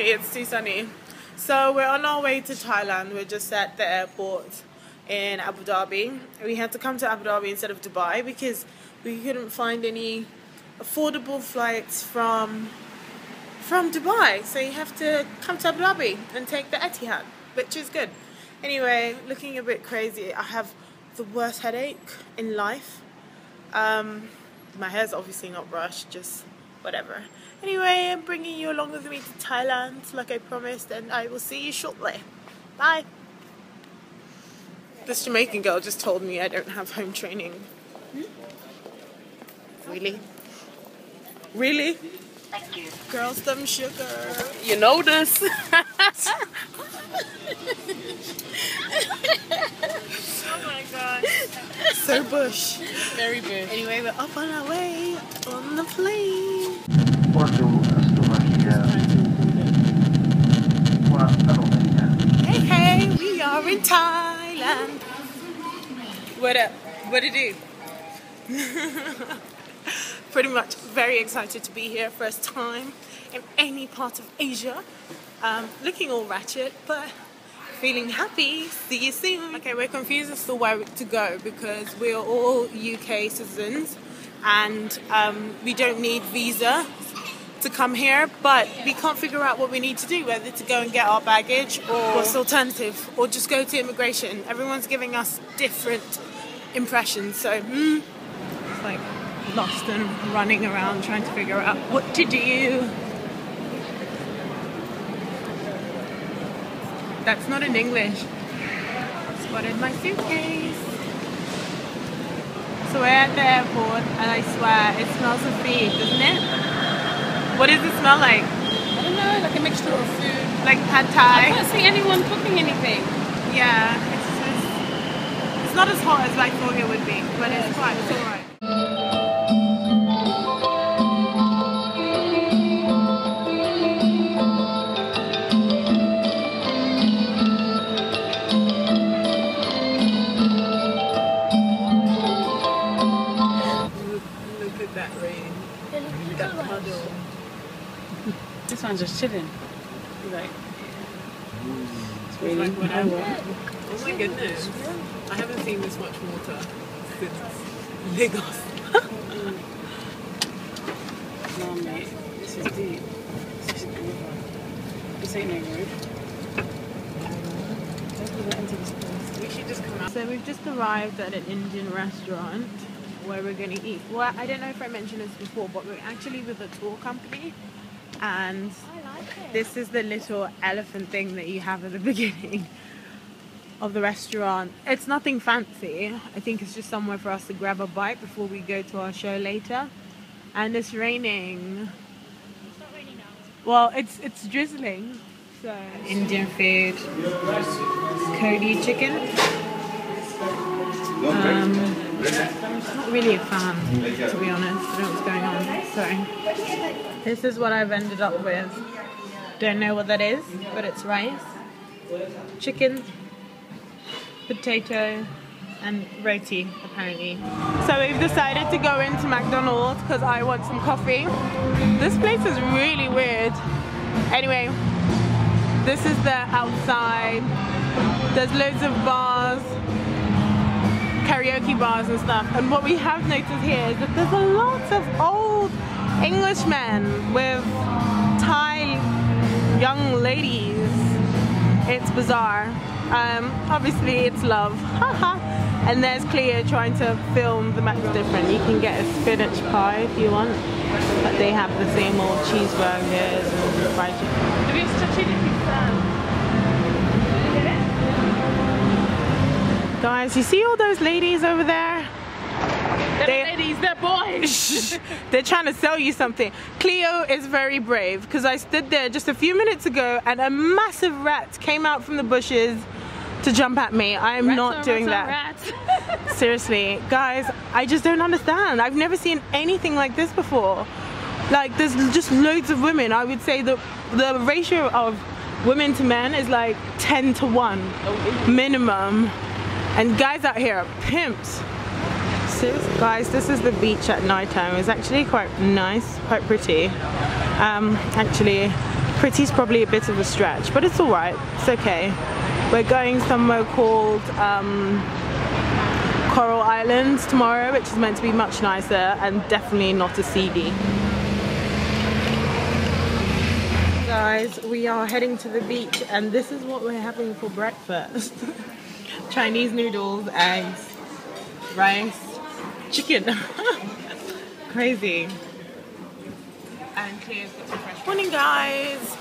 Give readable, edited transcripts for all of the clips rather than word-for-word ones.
sunny, it's too sunny. So we're on our way to Thailand. We're just at the airport in Abu Dhabi. We had to come to Abu Dhabi instead of Dubai because we couldn't find any affordable flights from Dubai. So you have to come to Abu Dhabi and take the Etihad, which is good. Anyway, looking a bit crazy. I have the worst headache in life. My hair's obviously not brushed, just whatever. Anyway, I'm bringing you along with me to Thailand like I promised, and I will see you shortly. Bye. This Jamaican girl just told me I don't have home training. Really? Really? Thank you. Girls, some sugar. You know this. Oh my god. So bush. Very bush. Anyway, we're up on our way on the plane. Hey, hey, we are in Thailand. What up? What it do? Pretty much very excited to be here. First time in any part of Asia. Looking all ratchet, but feeling happy. See you soon. Okay, we're confused as to where to go because we are all UK citizens and we don't need visa to come here, but we can't figure out what we need to do, whether to go and get our baggage or what's the alternative, or just go to immigration. Everyone's giving us different impressions, so it's like lost and running around trying to figure out what to do. That's not in English. Spotted my suitcase. So we're at the airport and I swear it smells of feed, doesn't it? What does it smell like? I don't know, like a mixture of food. Like pad thai? I can't see anyone cooking anything. Yeah, it's not as hot as I thought it would be, but it's fine, it's alright. Look at that rain. That puddle. This one's just chilling. Like, it's really like what I want. Oh my goodness. I haven't seen this much water since Lagos. No, mate. This is deep. This is a river. This ain't no road. We should just come out. So we've just arrived at an Indian restaurant where we're going to eat. Well, I don't know if I mentioned this before, but we're actually with a tour company. And this is the little elephant thing that you have at the beginning of the restaurant. It's nothing fancy. I think it's just somewhere for us to grab a bite before we go to our show later. And it's raining. It's not raining now. Well, it's drizzling. So Indian food, Cody chicken. I'm not really a fan, to be honest. I don't know what's going on. So this is what I've ended up with. Don't know what that is, but it's rice, chicken, potato, and roti, apparently. So we've decided to go into McDonald's because I want some coffee. This place is really weird. Anyway, this is the outside. There's loads of bars, karaoke bars and stuff. And what we have noticed here is that there's a lot of old Englishmen with Thai young ladies. It's bizarre. Obviously it's love. And there's Cleo trying to film the match different. You can get a spinach pie if you want, but they have the same old cheeseburgers and fried chicken. Do we have chili pizza? Guys, you see all those ladies over there? They're ladies, they're boys. They're trying to sell you something. Cleo is very brave because I stood there just a few minutes ago and a massive rat came out from the bushes to jump at me. I am not doing that. Seriously, guys, I just don't understand. I've never seen anything like this before. Like, there's just loads of women. I would say that the ratio of women to men is like 10 to 1 minimum. And guys out here are pimps. Seriously, guys, this is the beach at night time. It's actually quite nice, quite pretty. Actually, Pretty's probably a bit of a stretch, but it's alright, it's okay. We're going somewhere called Coral Islands tomorrow, which is meant to be much nicer and definitely not as seedy. Guys, we are heading to the beach and this is what we're having for breakfast. Chinese noodles, eggs, rice, chicken. Crazy. And Claire's got some fresh. Morning guys.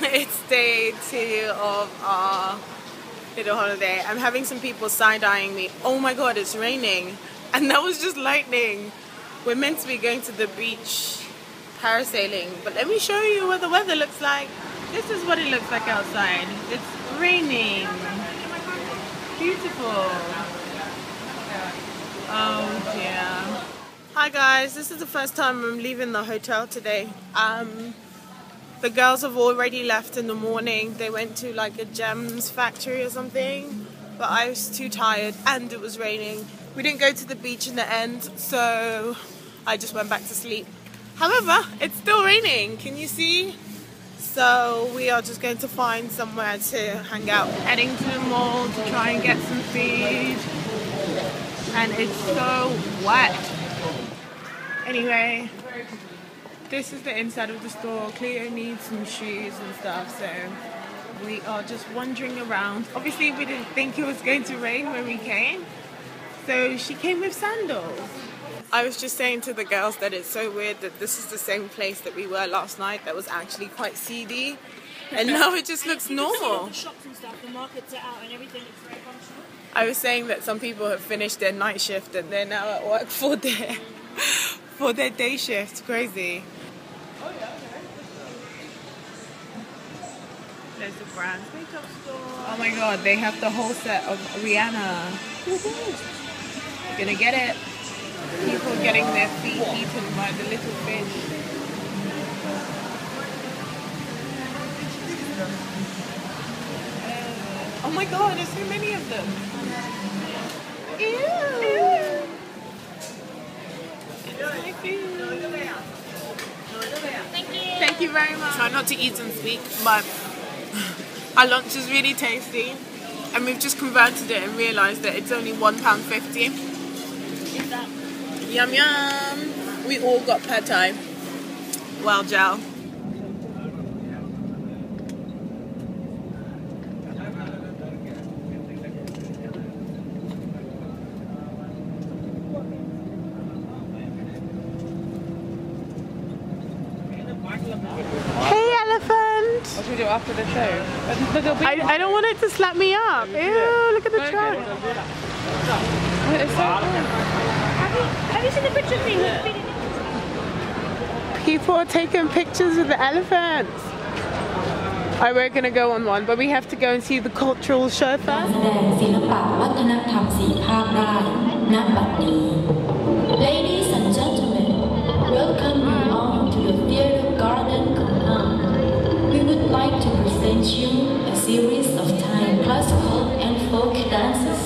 It's day 2 of our little holiday. I'm having some people side-eyeing me. Oh my god, it's raining. And that was just lightning. We're meant to be going to the beach parasailing, but let me show you what the weather looks like. This is what it looks like outside. It's raining. Beautiful. Oh dear. Hi guys, this is the first time I'm leaving the hotel today. The girls have already left in the morning. They went to like a gems factory or something, but I was too tired and it was raining. We didn't go to the beach in the end, so I just went back to sleep. However, it's still raining, can you see? So we are just going to find somewhere to hang out. Heading to the mall to try and get some food. And it's so wet. Anyway, this is the inside of the store. Cleo needs some shoes and stuff, so we are just wandering around. Obviously we didn't think it was going to rain when we came, so she came with sandals. I was just saying to the girls that it's so weird that this is the same place that we were last night that was actually quite seedy, and now it just looks normal. The shops and stuff, the markets are out and everything, it's very functional. I was saying that some people have finished their night shift and they're now at work for their day shift. Crazy. There's the brand makeup store. Oh my god, they have the whole set of Rihanna. You're gonna get it. People getting their feet eaten by the little fish. Oh my god, there's so many of them. Ew. Thank you. Thank you very much. Try not to eat and speak, but our lunch is really tasty. And we've just converted it and realised that it's only £1.50. Is that? Yum yum. We all got pad thai. Well, Jal. Hey, elephant. What should we do after the show? I don't want it to slap me up. Ew, look at the truck. It's so cool. Have you seen the picture of me? People are taking pictures with the elephants. We're going to go on one, but we have to go and see the cultural show first. แสดงศิลปะวัฒนธรรมสีภาคได้ณบัดนี้ Ladies and gentlemen, welcome you all to the Theatre Garden compound. We would like to present you a series of Thai classical and folk dances.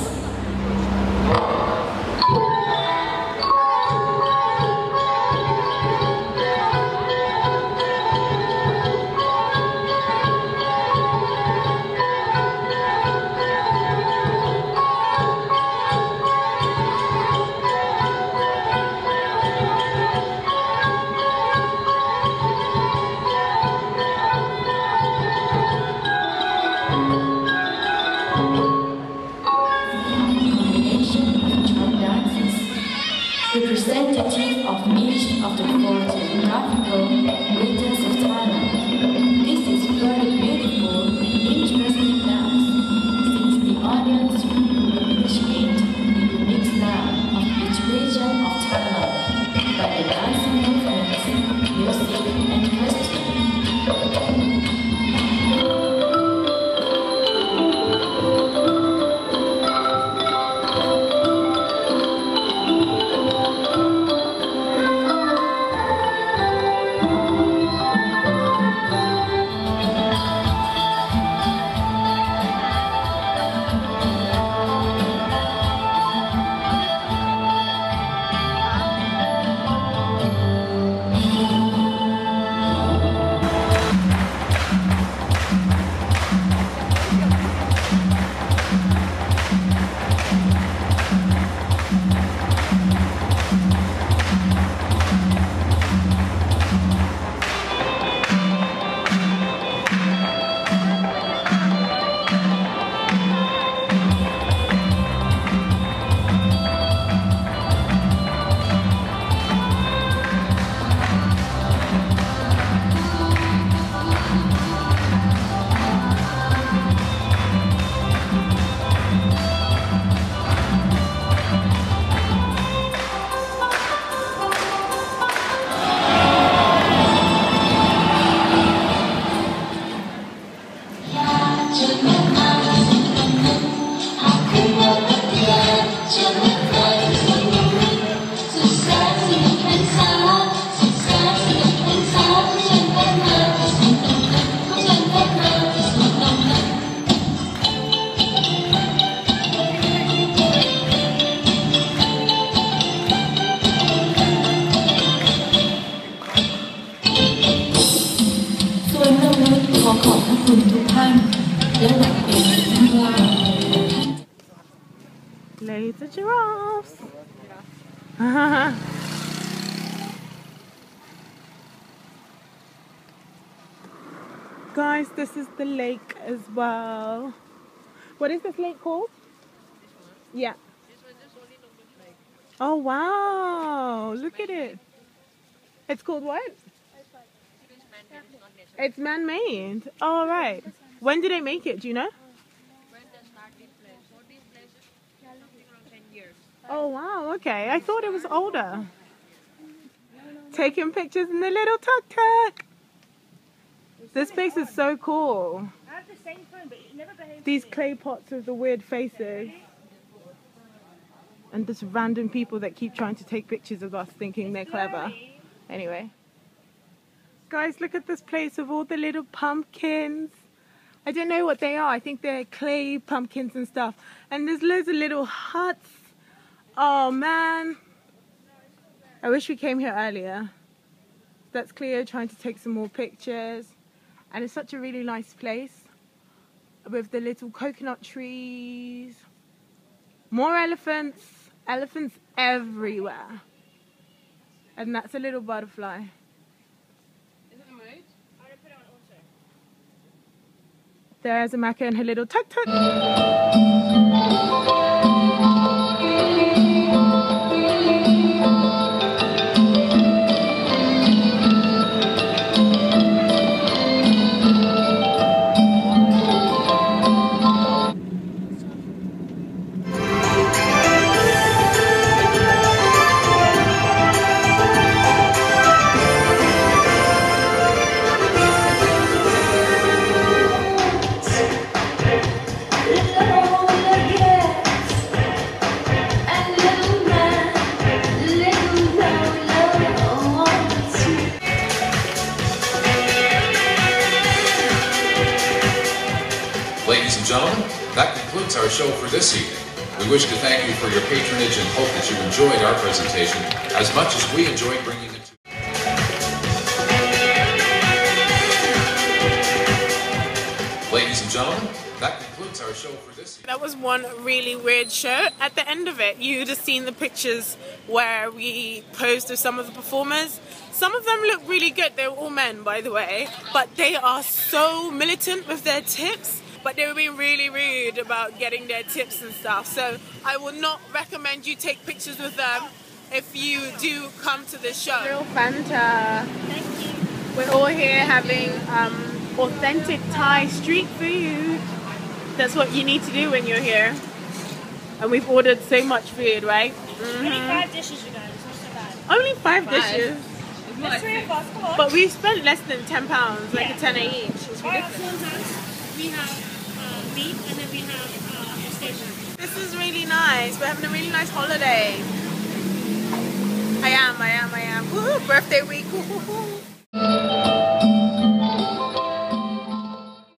ส่วนนวุฒิขอขอบพระคุณทุกท่านและหวังเป็นอย่างยิ่งว่า Ladies and giraffes. Guys, this is the lake as well. What is this lake called? Yeah. Oh wow, look at it. It's called what? It's man-made. Oh right. When did they make it? Do you know? Oh wow, okay. I thought it was older. Taking pictures in the little tuk-tuk. This place is so cool. I have the same phone, but it never behaves. These clay pots with the weird faces. And just random people that keep trying to take pictures of us thinking they're clever. Anyway. Guys, look at this place with all the little pumpkins. I don't know what they are. I think they're clay pumpkins and stuff. And there's loads of little huts. Oh man. I wish we came here earlier. That's Cleo trying to take some more pictures. And it's such a really nice place. With the little coconut trees. More elephants. Elephants everywhere. And that's a little butterfly. There's Amaka and her little tuk-tuk. Ladies and gentlemen, that concludes our show for this evening. We wish to thank you for your patronage and hope that you enjoyed our presentation as much as we enjoyed bringing it to you. Ladies and gentlemen, that concludes our show for this evening. That was one really weird show. At the end of it, you'd have seen the pictures where we posed with some of the performers. Some of them look really good. They were all men, by the way. But they are so militant with their tips. But they were being really rude about getting their tips and stuff. So I will not recommend you take pictures with them if you do come to this show. Real Fanta. Thank you. We're all here having authentic Thai street food. That's what you need to do when you're here. And we've ordered so much food, right? Only 5 dishes, you guys. Not so bad. Only 5 dishes. There's 3 of us. Come on. But we spent less than £10, like a tenner each. It's ridiculous. We have meat and then we have station. This is really nice. We're having a really nice holiday. I am. Woo, birthday week. Woo, woo, woo.